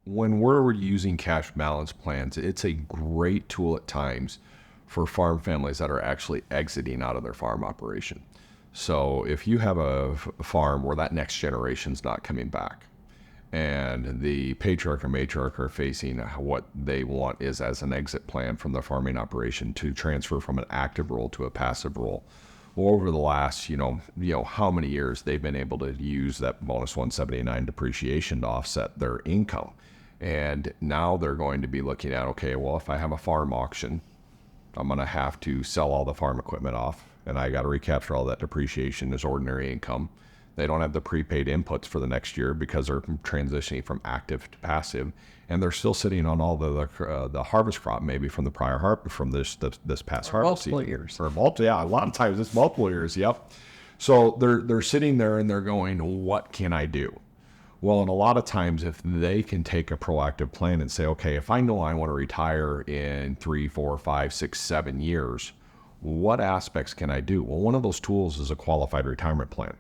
when we're using cash balance plans, it's a great tool at times for farm families that are actually exiting out of their farm operation. So if you have a farm where that next generation's not coming back, and the patriarch or matriarch are facing what they want is as an exit plan from the farming operation to transfer from an active role to a passive role. Well, over the last, how many years they've been able to use that bonus 179 depreciation to offset their income. And now they're going to be looking at, okay, well, if I have a farm auction, I'm going to have to sell all the farm equipment off, and I got to recapture all that depreciation as ordinary income. They don't have the prepaid inputs for the next year because they're transitioning from active to passive, and they're still sitting on all the harvest crop maybe from the prior harvest from this past harvest multiple season. Years. Or a lot of times it's multiple years. Yep. So they're sitting there and they're going, what can I do? Well, and a lot of times if they can take a proactive plan and say, okay, if I know I want to retire in 3, 4, 5, 6, 7 years, what aspects can I do? Well, one of those tools is a qualified retirement plan,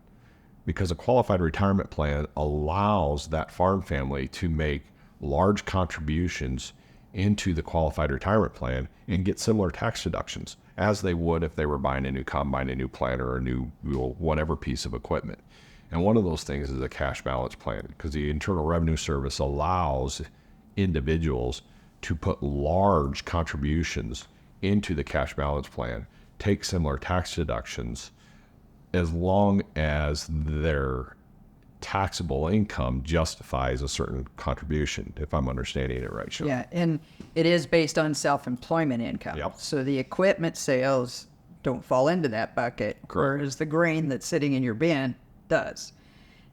because a qualified retirement plan allows that farm family to make large contributions into the qualified retirement plan and get similar tax deductions as they would if they were buying a new combine, a new planter, or a new whatever piece of equipment. And one of those things is a cash balance plan, because the Internal Revenue Service allows individuals to put large contributions into the cash balance plan, take similar tax deductions, as long as their taxable income justifies a certain contribution, if I'm understanding it right, Sean. Yeah, and it is based on self-employment income. Yep. So the equipment sales don't fall into that bucket, whereas the grain that's sitting in your bin does.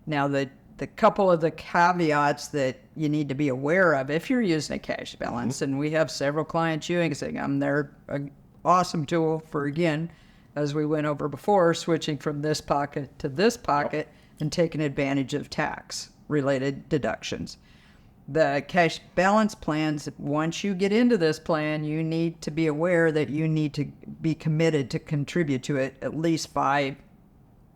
Now, the couple of the caveats that you need to be aware of if you're using a cash balance, and we have several clients using them, they're an awesome tool for, again, as we went over before, switching from this pocket to this pocket and taking advantage of tax-related deductions. The cash balance plans, once you get into this plan, you need to be aware that you need to be committed to contribute to it at least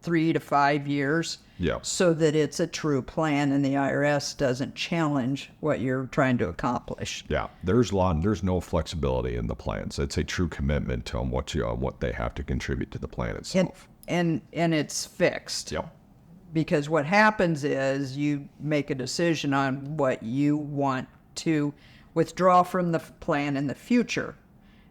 3 to 5 years, so that it's a true plan and the IRS doesn't challenge what you're trying to accomplish. Yeah, there's no flexibility in the plans. It's a true commitment on what they have to contribute to the plan itself. And it's fixed. Yep. Because what happens is you make a decision on what you want to withdraw from the plan in the future.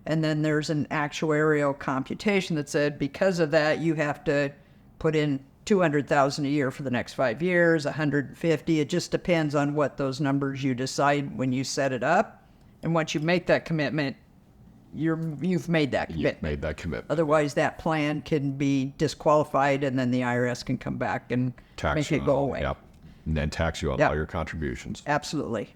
And then there's an actuarial computation that said because of that, you have to put in $200,000 a year for the next 5 years, $150,000. It just depends on what those numbers you decide when you set it up. And once you make that commitment, you've made that commitment. You've made that commitment. Otherwise, that plan can be disqualified, and then the IRS can come back and make it go away. Yep. And then tax you on all your contributions. Absolutely.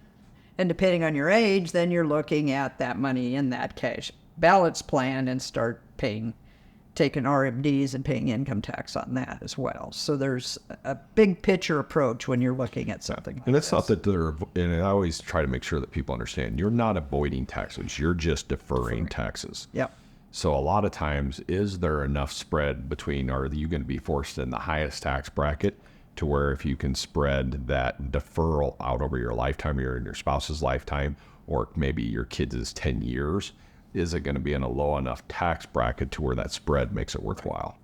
And depending on your age, then you're looking at that money in that cash balance plan and start taking RMDs and paying income tax on that as well. So there's a big picture approach when you're looking at something like and it's this. not that and I always try to make sure that people understand, you're not avoiding taxes, you're just deferring taxes. Yep. So a lot of times, is there enough spread between, are you going to be forced in the highest tax bracket to where if you can spread that deferral out over your lifetime or in your spouse's lifetime, or maybe your kids' 10 years, is it going to be in a low enough tax bracket to where that spread makes it worthwhile?